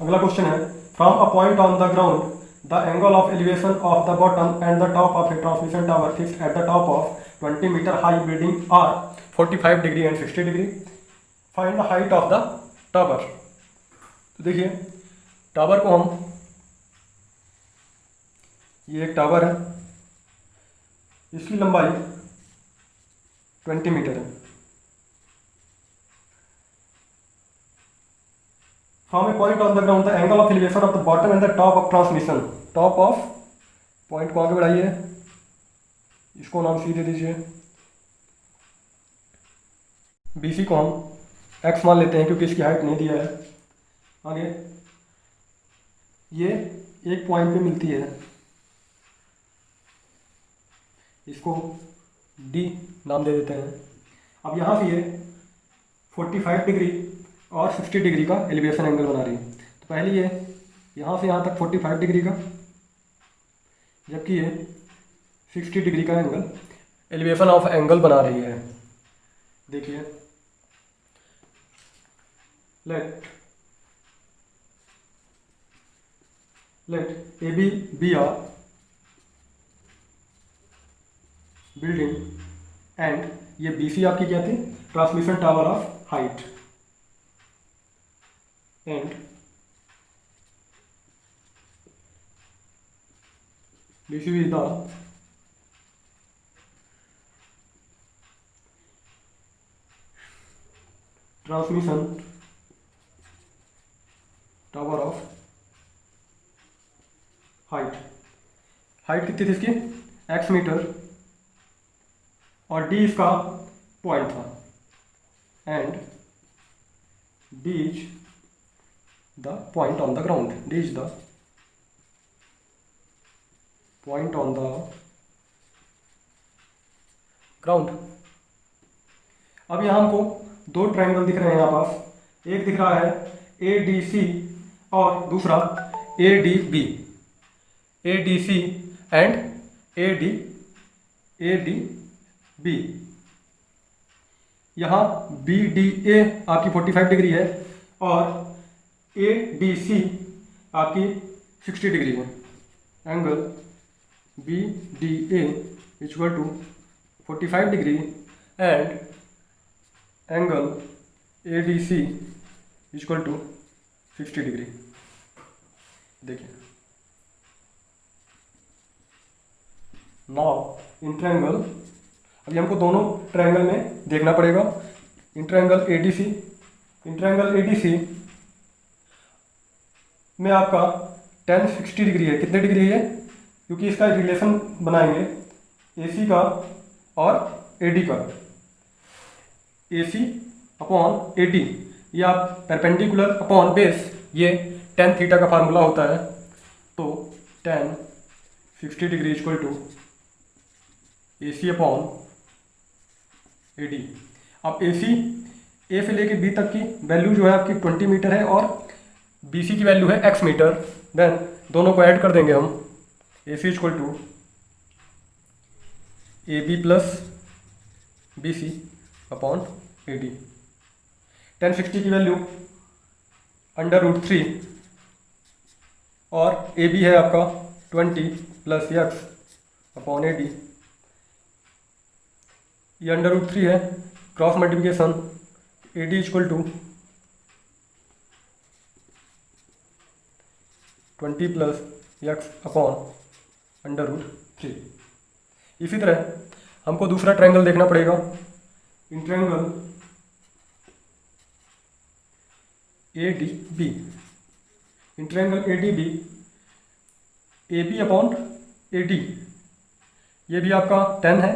अगला क्वेश्चन है, from a point on the ground the angle of elevation of the bottom and the top of a transmission tower fixed at the top of 20 metre high building are 45 degree and 60 degree. Find the height of the tower. तो देखिए tower को हम, ये एक tower है, इसकी लंबाई 20 metre है। From A point on the ground the angle of elevation of the bottom and the top of transmission, top of point को आगे बढ़ाइए, इसको नाम सी दे दीजिए, BC को हम x मान लेते हैं क्योंकि इसकी हाइट नहीं दिया है। आगे ये एक पॉइंट पे मिलती है, इसको D नाम दे देते हैं। अब यहाँ से ये 45 डिग्री और 60 डिग्री का एलिवेशन एंगल बना रही है। तो पहले ये यहाँ से यहाँ तक 45 डिग्री का, जबकि ये 60 डिग्री का एंगल, एलिवेशन ऑफ एंगल बना रही है। देखिए let AB be a building and ये BC आपकी क्या थी, transmission tower of height, and BC is the transmission tower of height. Height कितनी थी इसकी, x मीटर, और D इसका पॉइंट था, and D is the point on the ground, D is the point on the ground. अब यहाँ हमको दो ट्रायंगल दिख रहे हैं यहाँ पास, एक दिख रहा है ADC और दूसरा ADB, ADC एंड ADB। यहाँ BDA आपकी 45 डिग्री है और ADC आपकी 60 डिग्री है। Angle BDA equal to 45 degree and angle ADC equal to 60 degree. देखिए नाउ इन ट्रायंगल, अभी हमको दोनों ट्रायंगल में देखना पड़ेगा। इन ट्रायंगल ADC में आपका tan 60 डिग्री है। कितने डिग्री है, क्योंकि इसका रिलेशन बनाएंगे AC का और AD का, AC अपॉन AD, ये आप परपेंडिकुलर अपॉन बेस, ये tan थीटा का फार्मूला होता है। तो tan 60 degree equal to AC upon AD। अब AC A से लेके B तक की वैल्यू जो है आपकी 20 मीटर है और BC की वैल्यू है x मीटर। देन दोनों को ऐड कर देंगे हम, AC equal to AB plus BC upon AD। tan 60 की वैल्यू √3 और AB है आपका 20 प्लस x अपॉन AD। ये √3 है, cross multiplication, AD equal to 20 plus x upon √3। इसी तरह हमको दूसरा ट्रायंगल देखना पड़ेगा। In triangle ADB, in triangle ADB AB upon AD, ये भी आपका tan है,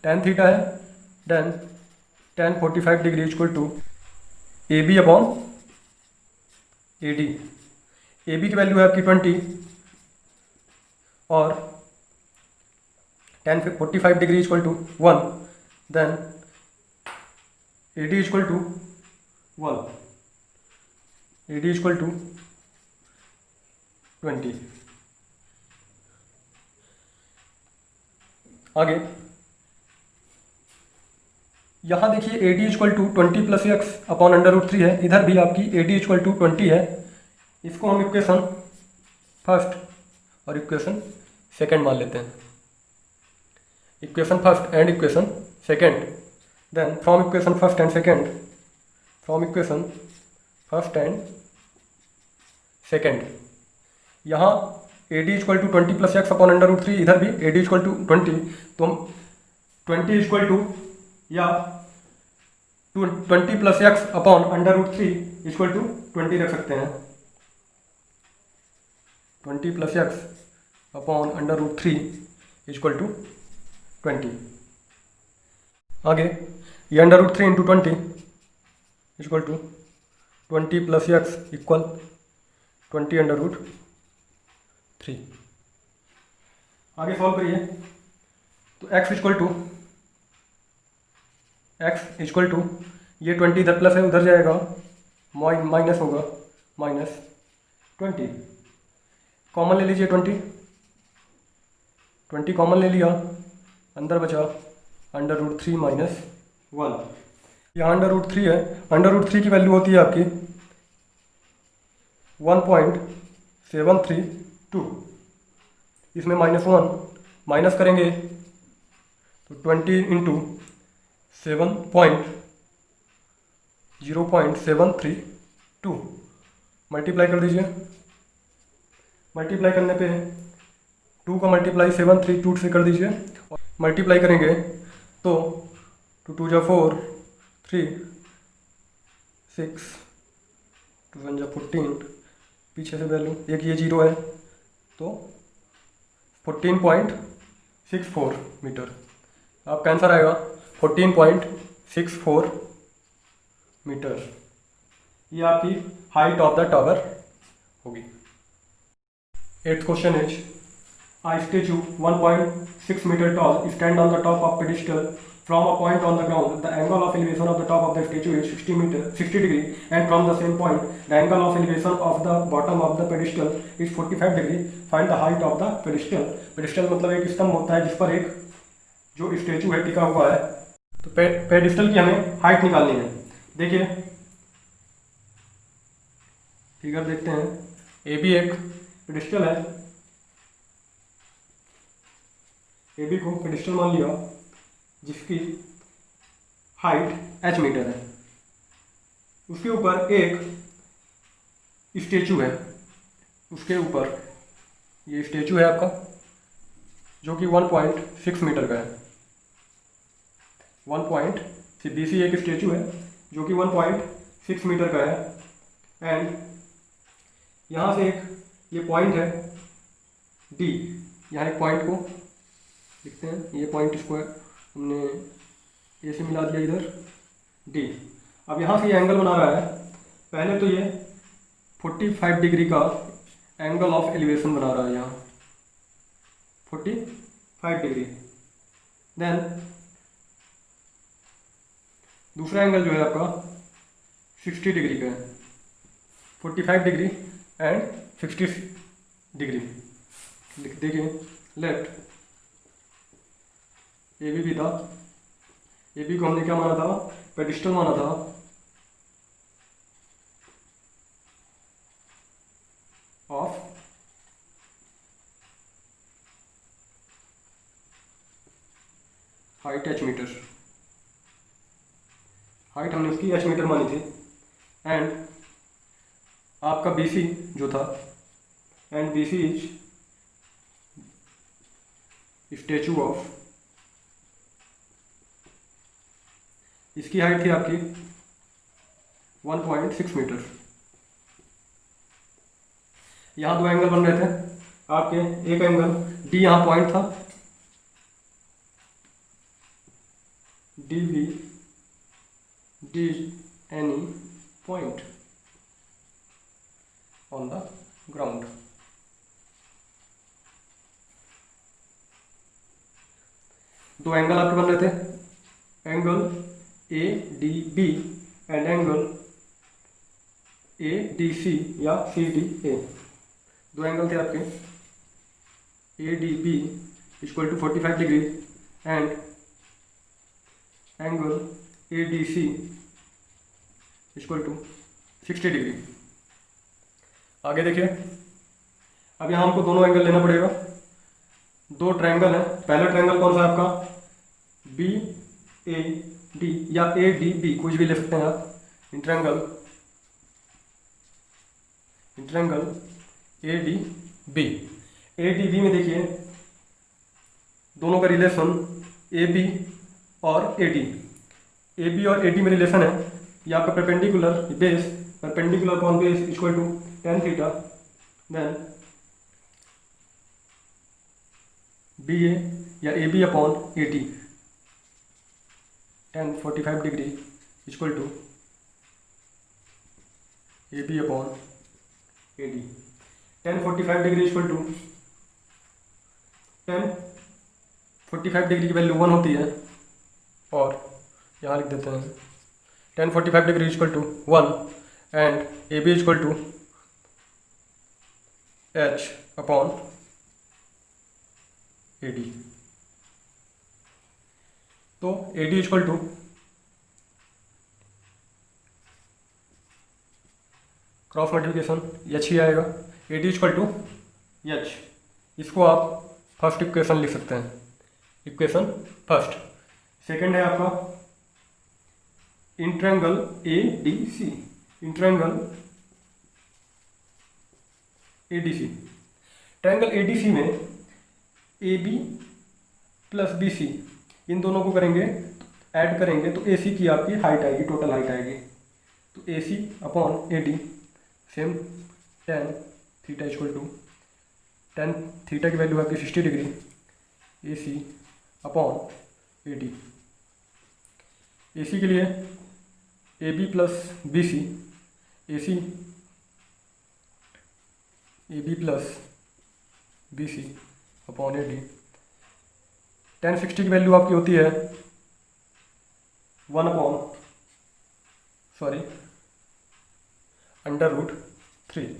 tan थीटा है। Then tan 45 degree equal to AB upon AD। AB की वैल्यू है आपकी 20 और tan 45 degree equal to 1। Then AD equal to 1, AD equal to 20। आगे यहाँ देखिए AD equal to 20 plus x upon √3 है, इधर भी आपकी AD इक्वल टू 20 है, इसको हम इक्वेशन फर्स्ट और इक्वेशन सेकंड मान लेते हैं। Equation first and equation second, then from equation first and second, from equation first and second, यहाँ A D equal to 20 plus x upon under root 3, इधर भी ए डी इक्वल टू 20, तो हम 20 equal to या 20 plus x upon under root 3 equal to 20 रख सकते हैं। 20 plus x upon under root 3 equal to 20। आगे ये under root 3 into 20 equal to 20 plus x equal 20 under root 3। आगे सॉल्व करिए तो x इक्वल टू ये 20 इधर प्लस है उधर जाएगा, माइनस होगा, माइनस 20, कॉमन ले लीजिए, 20 कॉमन ले लिया, अंदर बचा अंडर रूट 3 माइनस 1। यहाँ अंडर रूट 3 है, अंडर रूट 3 की वैल्यू होती है आपकी 1.732, इसमें -1 माइनस करेंगे तो 20 इंटू 0.732 मल्टीप्लाई कर दीजिए। मल्टीप्लाई करने पे 2 का मल्टीप्लाई 732 से कर दीजिए, और मल्टीप्लाई करेंगे तो 2 2 जा 4, 3 6 2 1 जा 14, पीछे से वैल्यू एक ये 0 है तो 14.64 मीटर। आपका आंसर आएगा 14.64 मीटर। ये आपकी हाइट ऑफ द टावर होगी। 8th question is a statue 1.6 meter tall stand on the top of pedestal from a point on the ground. The angle of elevation of the top of the statue is 60 degree, and from the same point the angle of elevation of the bottom of the pedestal is 45 degree. Find the height of the pedestal. pedestal मतलब एक स्तंभ होता है जिस पर एक जो statue है टिका हुआ है। तो पेडिस्टल की हमें हाइट निकालनी है। देखिए फिगर देखते हैं, ए बी एक पेडिस्टल है, ए बी को पेडिस्टल मान लिया जिसकी हाइट h मीटर है। उसके ऊपर एक स्टेचू है, उसके ऊपर ये स्टेचू है आपका जो कि 1.6 मीटर का है। 1.6 BC एक स्टेचू है जो कि 1.6 मीटर का है। एंड यहाँ से एक ये पॉइंट है D, यहाँ एक पॉइंट को लिखते हैं, ये पॉइंट इसको हमने ए से मिला दिया इधर D। अब यहाँ से ये एंगल बना रहा है, पहले तो ये 45 डिग्री का एंगल ऑफ एलिवेशन बना रहा है, यहाँ 45 डिग्री। देन दूसरा एंगल जो है आपका 60 डिग्री का है, 45 डिग्री एंड 60 डिग्री। देखिए लेफ्ट ए बी भी था, ए बी को हमने क्या माना था, पेडिस्टल माना था। Of height h metre, height हमने उसकी h मीटर मानी थी। एंड आपका BC जो था, and BC is statue of, इसकी हाइट थी आपकी 1.6 मीटर। यहाँ दो एंगल बन रहे थे आपके, एक एंगल D यहाँ पॉइंट था, DB D any point on the ground। दो एंगल आपके बन रहे थे, angle ADB and angle ADC या CDA। दो एंगल थे आपके, ADB equal to 45 degree and angle ADC equal to 60 degree. आगे देखिए, अब यहाँ हमको दोनों एंगल लेना पड़ेगा। दो ट्रायंगल है, पहला ट्रायंगल कौन सा है आपका, बी ए डी या ए डी बी, कुछ भी ले सकते हैं आप। In triangle A D B में देखिए दोनों का रिलेशन ए बी और ए डी और ए डी में रिलेशन है। ये आपका perpendicular base, perpendicular upon base equal to tan theta, then B A या A B upon A D, tan 45 degree equal to A B upon A D. tan 45 degree equal to tan 45 degree की value 1 होती है, और यहाँ लिख देते हैं tan 45 degree equal to 1 and A B equal to H upon A D. तो A D equal to cross multiplication H ही आएगा, A D equal to H. इसको आप फर्स्ट इक्वेशन लिख सकते हैं, इक्वेशन फर्स्ट। सेकंड है आपका in triangle A D C, in triangle A D C, triangle A D C में A B plus B C, इन दोनों को करेंगे ऐड करेंगे तो ए सी की आपकी हाइट आएगी, टोटल हाइट आएगी। तो A C upon A D same tan theta equal to tan theta की वैल्यू आपकी 60 degree, A C upon A D. A C के लिए A B plus B C, A C A B plus B C upon A D. tan 60 की value आपकी होती है 1 upon under root 3।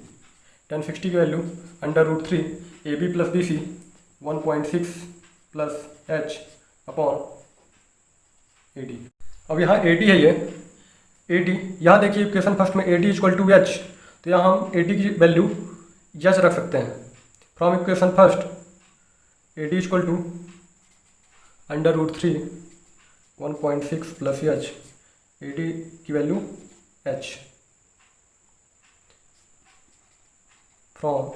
tan 60 की value under root 3 A B plus B C 1.6 plus H upon A D. अब यहाँ A D है, ये A D, यहाँ देखिए इक्वेशन फर्स्ट में A D equal to H, तो यहाँ हम ए डी की वैल्यू एच रख सकते हैं। From equation first A D equal to under root 3 1.6 plus H, A D की value H. From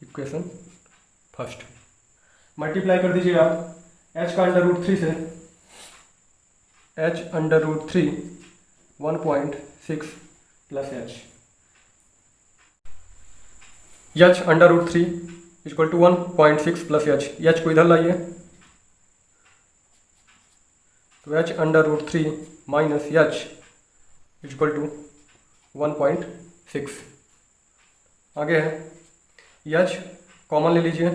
equation first multiply कर दीजिए आप एच का अंडर रूट 3 से, H under root 3 1.6 plus H under root 3 equal to 1.6 plus H को इधर लाइए, तो H under root 3 minus H equal to 1.6। आगे है एच कॉमन ले लीजिए,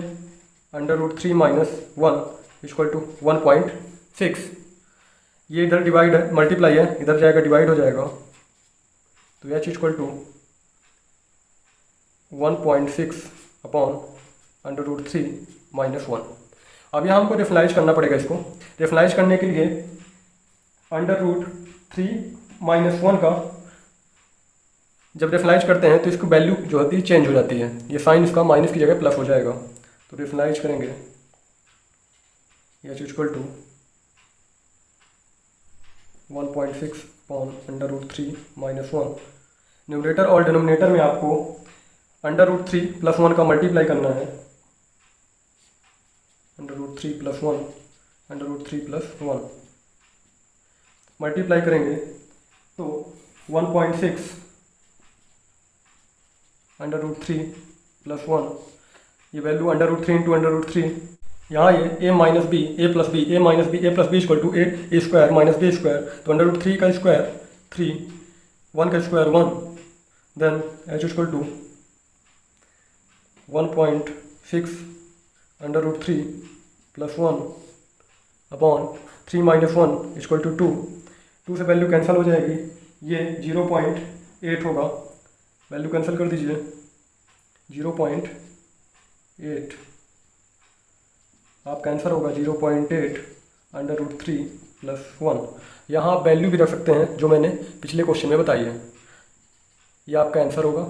under root 3 minus 1 equal to 1.6। ये इधर डिवाइड है, मल्टीप्लाई है, इधर जाएगा डिवाइड हो जाएगा, तो H equal to 1.6 upon under root 3 minus 1। अब यहाँ हमको रेफलाइज करना पड़ेगा। इसको रेफलाइज करने के लिए अंडर रूट 3 माइनस 1 का जब रेफलाइज करते हैं तो इसकी वैल्यू जो होती है चेंज हो जाती है, ये साइन इसका माइनस की जगह प्लस हो जाएगा। तो रेफलाइज करेंगे H equal to 1.6 upon under root 3 minus 1। Numerator और डिनोमिनेटर में आपको अंडर रूट 3 प्लस 1 का मल्टीप्लाई करना है, under root 3 plus 1, under root 3 plus 1 multiply करेंगे तो 1.6 अंडर रूट 3 प्लस 1, ये value under root 3 into under root 3, यहाँ ये A minus B, A plus B, A minus B, A plus B equal to A square minus B square. तो under root 3 का square 3, 1 का square 1, then H equal to 1.6 under root 3 plus 1 upon 3 minus 1 equal to 2 से value cancel हो जाएगी, ये 0.8 होगा, value cancel कर दीजिए 0.8, आपका आंसर होगा 0.8 अंडर रूट 3 प्लस 1। यहाँ आप वैल्यू भी रख सकते हैं जो मैंने पिछले क्वेश्चन में बताई है, ये आपका आंसर होगा।